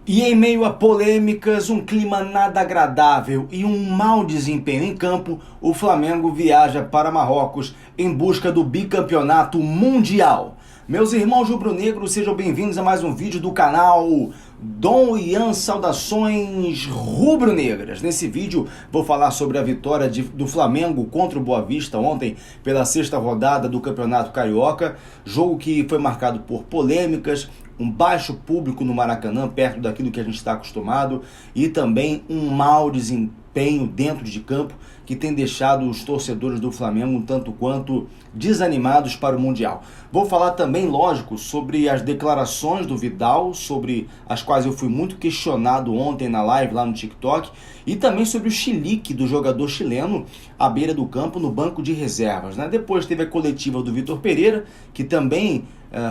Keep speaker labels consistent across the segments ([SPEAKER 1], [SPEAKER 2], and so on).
[SPEAKER 1] E em meio a polêmicas, um clima nada agradável e um mau desempenho em campo, o Flamengo viaja para Marrocos em busca do bicampeonato mundial. Meus irmãos rubro-negros, sejam bem-vindos a mais um vídeo do canal Dom Ian Saudações Rubro-Negras. Nesse vídeo vou falar sobre a vitória do Flamengo contra o Boa Vista ontem pela sexta rodada do Campeonato Carioca, jogo que foi marcado por polêmicas, um baixo público no Maracanã, perto daquilo que a gente está acostumado, e também um mau desempenho dentro de campo que tem deixado os torcedores do Flamengo um tanto quanto desanimados para o Mundial. Vou falar também, lógico, sobre as declarações do Vidal, sobre as quais eu fui muito questionado ontem na live lá no TikTok, e também sobre o chilique do jogador chileno à beira do campo no banco de reservas, né? Depois teve a coletiva do Vitor Pereira, que também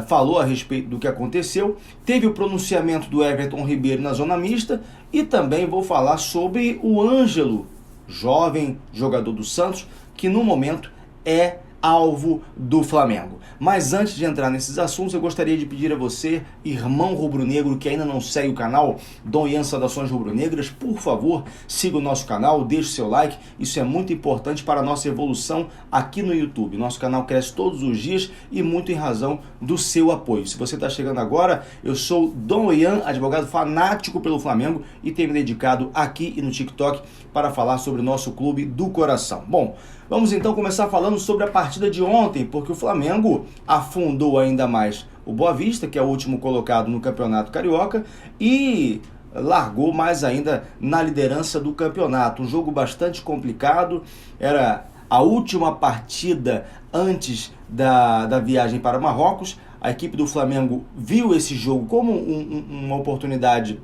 [SPEAKER 1] falou a respeito do que aconteceu. Teve o pronunciamento do Everton Ribeiro na zona mista e também vou falar sobre o Ângelo, jovem jogador do Santos, que no momento é alvo do Flamengo. Mas antes de entrar nesses assuntos, eu gostaria de pedir a você, irmão rubro-negro, que ainda não segue o canal Dom Ian Saudações Rubro-Negras, por favor, siga o nosso canal, deixe o seu like, isso é muito importante para a nossa evolução aqui no YouTube. Nosso canal cresce todos os dias e muito em razão do seu apoio. Se você está chegando agora, eu sou Dom Ian, advogado fanático pelo Flamengo, e tenho me dedicado aqui e no TikTok para falar sobre o nosso clube do coração. Bom, vamos então começar falando sobre a partida de ontem, porque o Flamengo afundou ainda mais o Boa Vista, que é o último colocado no Campeonato Carioca, e largou mais ainda na liderança do campeonato. Um jogo bastante complicado, era a última partida antes da viagem para Marrocos. A equipe do Flamengo viu esse jogo como uma oportunidade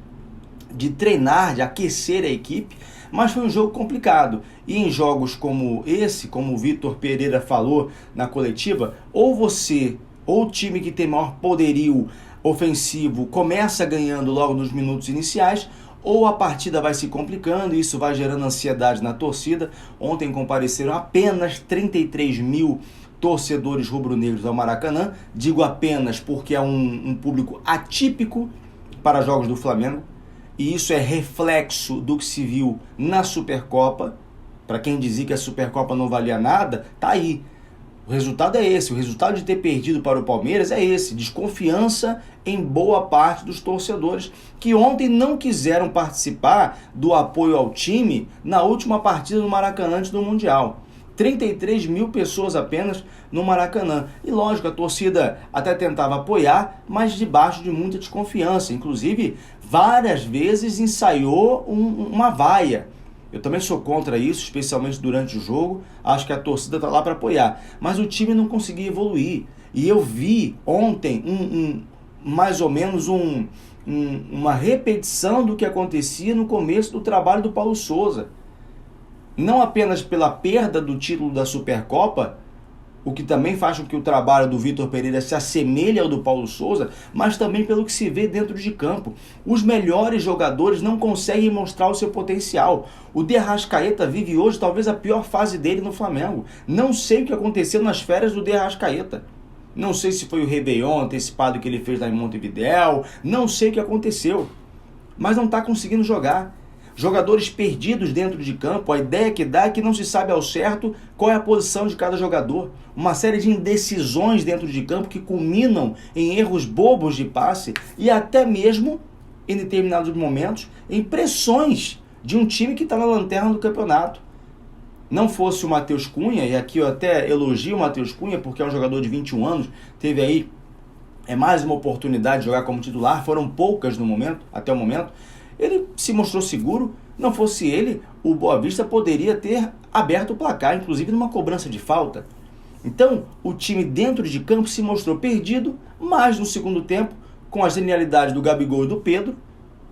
[SPEAKER 1] de treinar, de aquecer a equipe, mas foi um jogo complicado. E em jogos como esse, como o Vitor Pereira falou na coletiva, ou você, ou o time que tem maior poderio ofensivo começa ganhando logo nos minutos iniciais, ou a partida vai se complicando e isso vai gerando ansiedade na torcida. Ontem compareceram apenas 33 mil torcedores rubro-negros ao Maracanã. Digo apenas porque é um público atípico para jogos do Flamengo. E isso é reflexo do que se viu na Supercopa. Para quem dizia que a Supercopa não valia nada, tá aí. O resultado é esse. O resultado de ter perdido para o Palmeiras é esse. Desconfiança em boa parte dos torcedores que ontem não quiseram participar do apoio ao time na última partida do Maracanã antes do Mundial. 33 mil pessoas apenas no Maracanã. E lógico, a torcida até tentava apoiar, mas debaixo de muita desconfiança. Inclusive, várias vezes ensaiou uma vaia. Eu também sou contra isso, especialmente durante o jogo. Acho que a torcida está lá para apoiar. Mas o time não conseguia evoluir. E eu vi ontem mais ou menos uma repetição do que acontecia no começo do trabalho do Paulo Souza. Não apenas pela perda do título da Supercopa, o que também faz com que o trabalho do Vitor Pereira se assemelhe ao do Paulo Souza, mas também pelo que se vê dentro de campo. Os melhores jogadores não conseguem mostrar o seu potencial. O De Arrascaeta vive hoje talvez a pior fase dele no Flamengo. Não sei o que aconteceu nas férias do De Arrascaeta. Não sei se foi o Réveillon antecipado que ele fez lá em Montevidéu. Não sei o que aconteceu. Mas não está conseguindo jogar. Jogadores perdidos dentro de campo, a ideia que dá é que não se sabe ao certo qual é a posição de cada jogador. Uma série de indecisões dentro de campo que culminam em erros bobos de passe e até mesmo, em determinados momentos, em pressões de um time que está na lanterna do campeonato. Não fosse o Matheus Cunha, e aqui eu até elogio o Matheus Cunha porque é um jogador de 21 anos, teve aí mais uma oportunidade de jogar como titular, foram poucas no momento, até o momento. Ele se mostrou seguro. Não fosse ele, o Boa Vista poderia ter aberto o placar, inclusive numa cobrança de falta. Então, o time dentro de campo se mostrou perdido, mas no segundo tempo, com as genialidades do Gabigol e do Pedro,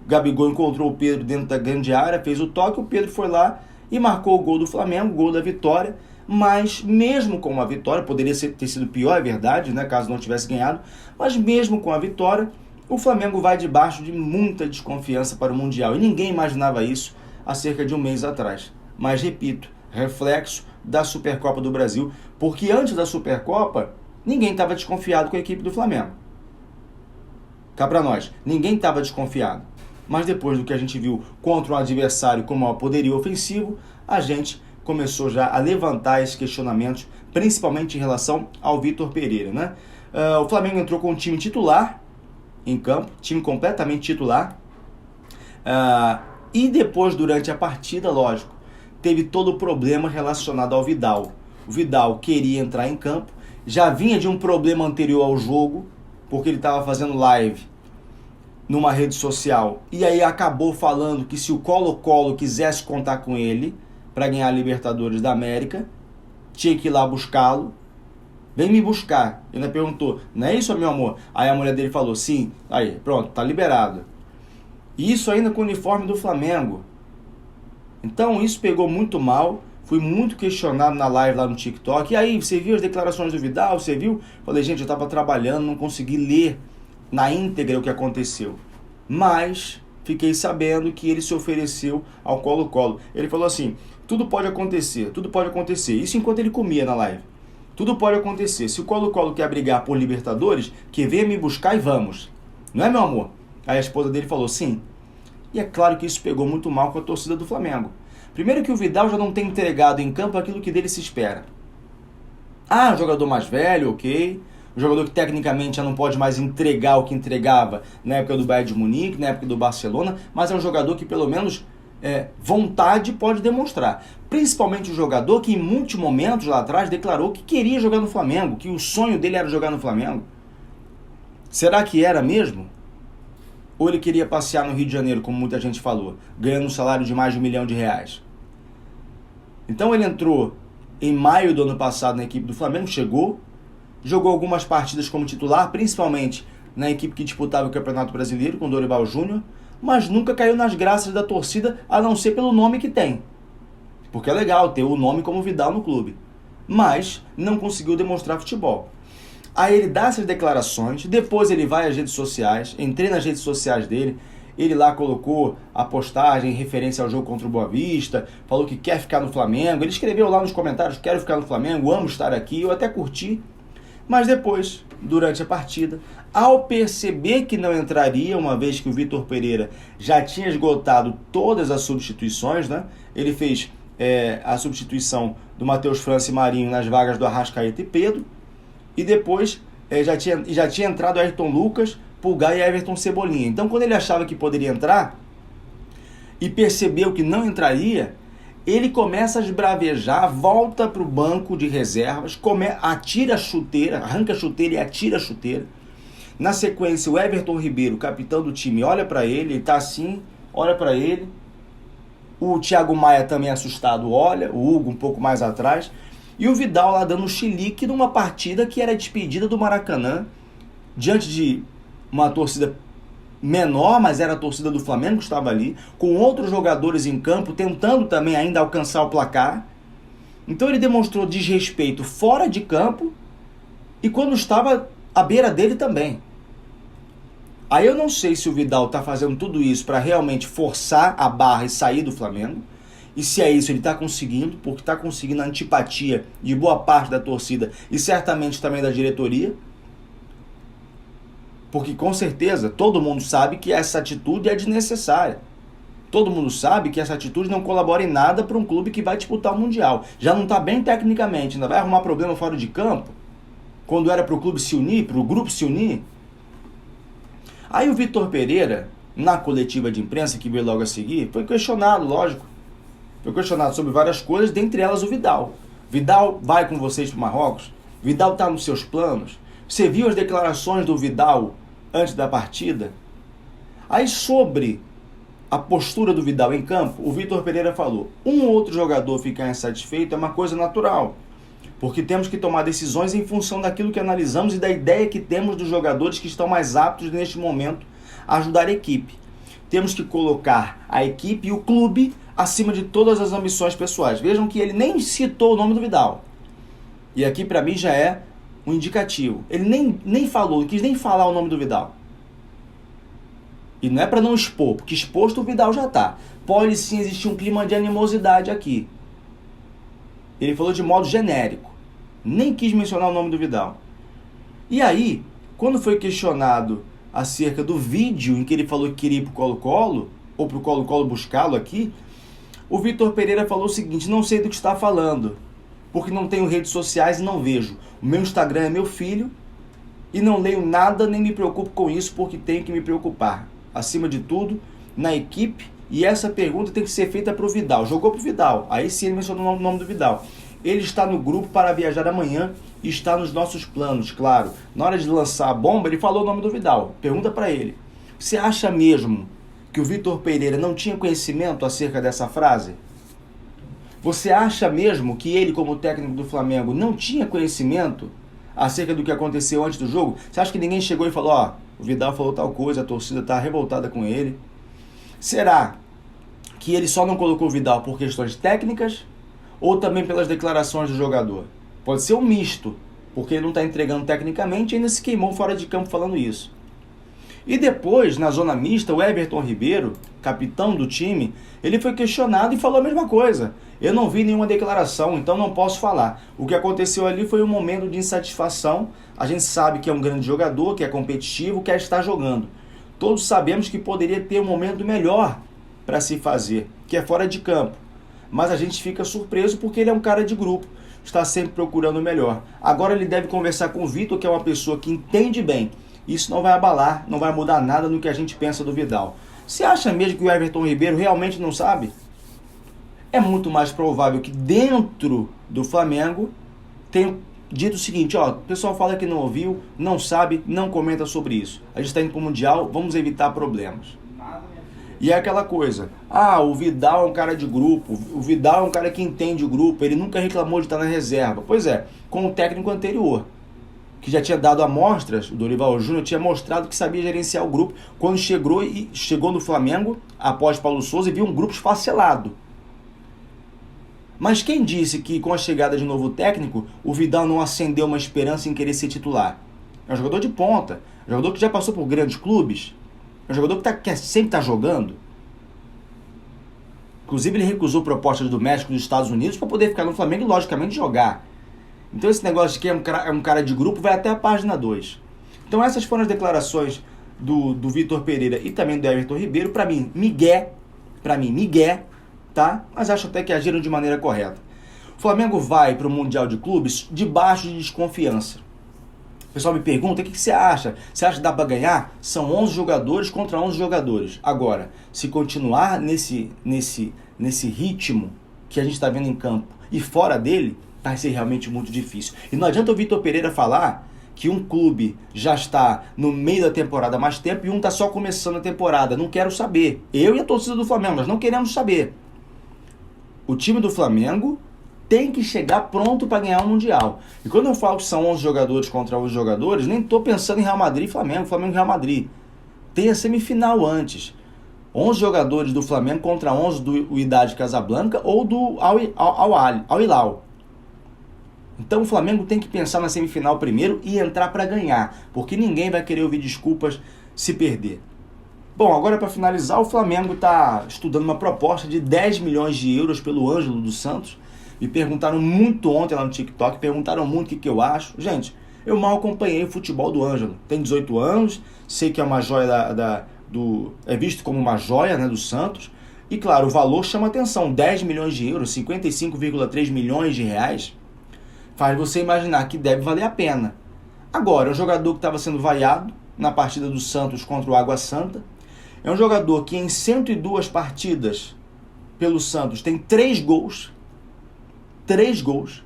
[SPEAKER 1] o Gabigol encontrou o Pedro dentro da grande área, fez o toque, o Pedro foi lá e marcou o gol do Flamengo, o gol da vitória. Mas mesmo com a vitória, poderia ter sido pior, é verdade, né, caso não tivesse ganhado, mas mesmo com a vitória, o Flamengo vai debaixo de muita desconfiança para o Mundial. E ninguém imaginava isso há cerca de um mês atrás. Mas, repito, reflexo da Supercopa do Brasil. Porque antes da Supercopa, ninguém estava desconfiado com a equipe do Flamengo. Cá para nós, ninguém estava desconfiado. mas depois do que a gente viu contra um adversário com maior poderio ofensivo, a gente começou já a levantar esses questionamentos, principalmente em relação ao Vitor Pereira, né? O Flamengo entrou com um time titular em campo, time completamente titular, e depois, durante a partida, lógico, teve todo o problema relacionado ao Vidal. O Vidal queria entrar em campo, já vinha de um problema anterior ao jogo, porque ele estava fazendo live numa rede social, e aí acabou falando que se o Colo-Colo quisesse contar com ele para ganhar a Libertadores da América, tinha que ir lá buscá-lo. Vem me buscar. Ele ainda perguntou, não é isso, meu amor? Aí a mulher dele falou, sim. Aí, pronto, tá liberado. Isso ainda com o uniforme do Flamengo. Então isso pegou muito mal. Fui muito questionado na live lá no TikTok. E aí, você viu as declarações do Vidal? Você viu? Falei, gente, eu estava trabalhando, não consegui ler na íntegra o que aconteceu. Mas fiquei sabendo que ele se ofereceu ao Colo-Colo. Ele falou assim, tudo pode acontecer, tudo pode acontecer. Isso enquanto ele comia na live. Tudo pode acontecer. Se o Colo-Colo quer brigar por Libertadores, que venha me buscar e vamos. Não é, meu amor? Aí a esposa dele falou, sim. E é claro que isso pegou muito mal com a torcida do Flamengo. Primeiro que o Vidal já não tem entregado em campo aquilo que dele se espera. Um jogador mais velho, ok. Um jogador que tecnicamente já não pode mais entregar o que entregava na época do Bayern de Munique, na época do Barcelona, mas é um jogador que pelo menos vontade pode demonstrar. Principalmente o jogador que em muitos momentos lá atrás declarou que queria jogar no Flamengo, que o sonho dele era jogar no Flamengo. Será que era mesmo? Ou ele queria passear no Rio de Janeiro, como muita gente falou, ganhando um salário de mais de R$1 milhão? Então ele entrou em maio do ano passado na equipe do Flamengo, jogou algumas partidas como titular, principalmente na equipe que disputava o Campeonato Brasileiro com o Dorival Júnior, mas nunca caiu nas graças da torcida, a não ser pelo nome que tem. Porque é legal ter o nome como Vidal no clube. Mas não conseguiu demonstrar futebol. Aí ele dá essas declarações, depois ele vai às redes sociais, entrei nas redes sociais dele, ele lá colocou a postagem em referência ao jogo contra o Boa Vista, falou que quer ficar no Flamengo, ele escreveu lá nos comentários, quero ficar no Flamengo, amo estar aqui, eu até curti, mas depois, durante a partida, ao perceber que não entraria, uma vez que o Vitor Pereira já tinha esgotado todas as substituições, né? Ele fez a substituição do Matheus França e Marinho nas vagas do Arrascaeta e Pedro, e depois já tinha entrado Ayrton Lucas, Pulgar e Everton Cebolinha. Então, quando ele achava que poderia entrar e percebeu que não entraria, ele começa a esbravejar, volta para o banco de reservas, atira a chuteira, arranca a chuteira e atira a chuteira. Na sequência, o Everton Ribeiro, capitão do time, olha para ele está assim, olha para ele. O Thiago Maia também assustado olha, o Hugo um pouco mais atrás. E o Vidal lá dando um chilique numa partida que era despedida do Maracanã, diante de uma torcida menor, mas era a torcida do Flamengo que estava ali, com outros jogadores em campo, tentando também ainda alcançar o placar. Então ele demonstrou desrespeito fora de campo e quando estava à beira dele também. Aí eu não sei se o Vidal está fazendo tudo isso para realmente forçar a barra e sair do Flamengo, e se é isso ele está conseguindo, porque está conseguindo a antipatia de boa parte da torcida e certamente também da diretoria, porque com certeza todo mundo sabe que essa atitude é desnecessária. Todo mundo sabe que essa atitude não colabora em nada para um clube que vai disputar o Mundial. Já não está bem tecnicamente, ainda vai arrumar problema fora de campo, quando era para o clube se unir, para o grupo se unir. Aí o Vitor Pereira, na coletiva de imprensa que veio logo a seguir, foi questionado, lógico. Foi questionado sobre várias coisas, dentre elas o Vidal. Vidal vai com vocês para o Marrocos? Vidal está nos seus planos? Você viu as declarações do Vidal antes da partida? Aí sobre a postura do Vidal em campo, o Vitor Pereira falou, um ou outro jogador ficar insatisfeito é uma coisa natural, porque temos que tomar decisões em função daquilo que analisamos e da ideia que temos dos jogadores que estão mais aptos neste momento a ajudar a equipe. Temos que colocar a equipe e o clube acima de todas as ambições pessoais. Vejam que ele nem citou o nome do Vidal. E aqui para mim já é um indicativo. Ele nem falou, não quis nem falar o nome do Vidal. E não é para não expor, porque exposto o Vidal já está. Pode sim existir um clima de animosidade aqui. Ele falou de modo genérico. Nem quis mencionar o nome do Vidal. E aí, quando foi questionado acerca do vídeo em que ele falou que queria ir para o Colo-Colo, ou para o Colo-Colo buscá-lo aqui, o Vitor Pereira falou o seguinte: não sei do que está falando, porque não tenho redes sociais e não vejo. O meu Instagram é meu filho e não leio nada nem me preocupo com isso, porque tenho que me preocupar, acima de tudo, na equipe. E essa pergunta tem que ser feita para o Vidal. Jogou para o Vidal, aí sim ele mencionou o nome do Vidal. Ele está no grupo para viajar amanhã e está nos nossos planos, claro. Na hora de lançar a bomba, ele falou o nome do Vidal. Pergunta para ele: você acha mesmo que o Vitor Pereira não tinha conhecimento acerca dessa frase? Você acha mesmo que ele, como técnico do Flamengo, não tinha conhecimento acerca do que aconteceu antes do jogo? Você acha que ninguém chegou e falou: ó, o Vidal falou tal coisa, a torcida está revoltada com ele? Será que ele só não colocou o Vidal por questões técnicas ou também pelas declarações do jogador? Pode ser um misto, porque ele não está entregando tecnicamente e ainda se queimou fora de campo falando isso. E depois, na zona mista, o Everton Ribeiro, capitão do time, ele foi questionado e falou a mesma coisa. Eu não vi nenhuma declaração, então não posso falar. O que aconteceu ali foi um momento de insatisfação. A gente sabe que é um grande jogador, que é competitivo, quer estar jogando. Todos sabemos que poderia ter um momento melhor para se fazer, que é fora de campo. Mas a gente fica surpreso porque ele é um cara de grupo, está sempre procurando o melhor. Agora ele deve conversar com o Vitor, que é uma pessoa que entende bem. Isso não vai abalar, não vai mudar nada no que a gente pensa do Vidal. Você acha mesmo que o Everton Ribeiro realmente não sabe? É muito mais provável que dentro do Flamengo tenha dito o seguinte: ó, o pessoal fala que não ouviu, não sabe, não comenta sobre isso. A gente está indo para o Mundial, vamos evitar problemas. E é aquela coisa: o Vidal é um cara de grupo, o Vidal é um cara que entende o grupo, ele nunca reclamou de estar na reserva. Pois é, com o técnico anterior, que já tinha dado amostras, o Dorival Júnior tinha mostrado que sabia gerenciar o grupo, quando chegou no Flamengo, após Paulo Souza, e viu um grupo esfacelado. Mas quem disse que com a chegada de novo técnico, o Vidal não acendeu uma esperança em querer ser titular? É um jogador de ponta, um jogador que já passou por grandes clubes, é um jogador que sempre está jogando. Inclusive ele recusou propostas do México e dos Estados Unidos para poder ficar no Flamengo e logicamente jogar. Então esse negócio de que é um cara de grupo vai até a página 2. Então essas foram as declarações do Vitor Pereira e também do Everton Ribeiro. Para mim, migué, tá? Mas acho até que agiram de maneira correta. O Flamengo vai para o Mundial de Clubes debaixo de desconfiança. O pessoal me pergunta: o que você acha? Você acha que dá para ganhar? São 11 jogadores contra 11 jogadores. Agora, se continuar nesse ritmo que a gente está vendo em campo e fora dele, vai ser realmente muito difícil. E não adianta o Vitor Pereira falar que um clube já está no meio da temporada há mais tempo e um está só começando a temporada. Não quero saber. Eu e a torcida do Flamengo, nós não queremos saber. O time do Flamengo tem que chegar pronto para ganhar o Mundial. E quando eu falo que são 11 jogadores contra 11 jogadores, nem estou pensando em Real Madrid e Flamengo, Flamengo e Real Madrid. Tem a semifinal antes. 11 jogadores do Flamengo contra 11 do Wydad Casablanca ou do Al Hilal. Então o Flamengo tem que pensar na semifinal primeiro e entrar para ganhar, porque ninguém vai querer ouvir desculpas se perder. Bom, agora para finalizar, o Flamengo está estudando uma proposta de 10 milhões de euros pelo Ângelo dos Santos. Me perguntaram muito ontem lá no TikTok, perguntaram muito o que eu acho. Gente, eu mal acompanhei o futebol do Ângelo. Tem 18 anos, sei que é uma joia é visto como uma joia, né, do Santos. E claro, o valor chama atenção, 10 milhões de euros, 55,3 milhões de reais. Faz você imaginar que deve valer a pena. Agora, é um jogador que estava sendo vaiado na partida do Santos contra o Água Santa. É um jogador que em 102 partidas pelo Santos tem 3 gols. 3 gols.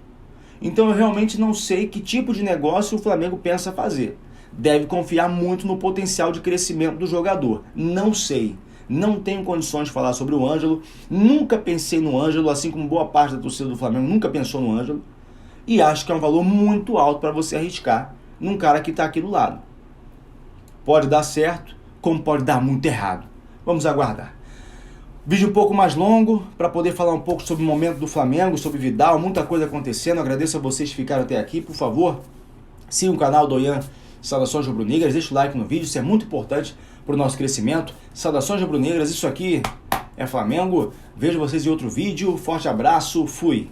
[SPEAKER 1] Então eu realmente não sei que tipo de negócio o Flamengo pensa fazer. Deve confiar muito no potencial de crescimento do jogador. Não sei. Não tenho condições de falar sobre o Ângelo. Nunca pensei no Ângelo, assim como boa parte da torcida do Flamengo nunca pensou no Ângelo. E acho que é um valor muito alto para você arriscar num cara que está aqui do lado. Pode dar certo, como pode dar muito errado. Vamos aguardar. Vídeo um pouco mais longo, para poder falar um pouco sobre o momento do Flamengo, sobre Vidal, muita coisa acontecendo. Agradeço a vocês que ficaram até aqui. Por favor, siga o canal do Ian Saudações Rubro-Negras, deixa o like no vídeo, isso é muito importante para o nosso crescimento. Saudações Rubro-Negras, isso aqui é Flamengo. Vejo vocês em outro vídeo. Forte abraço, fui!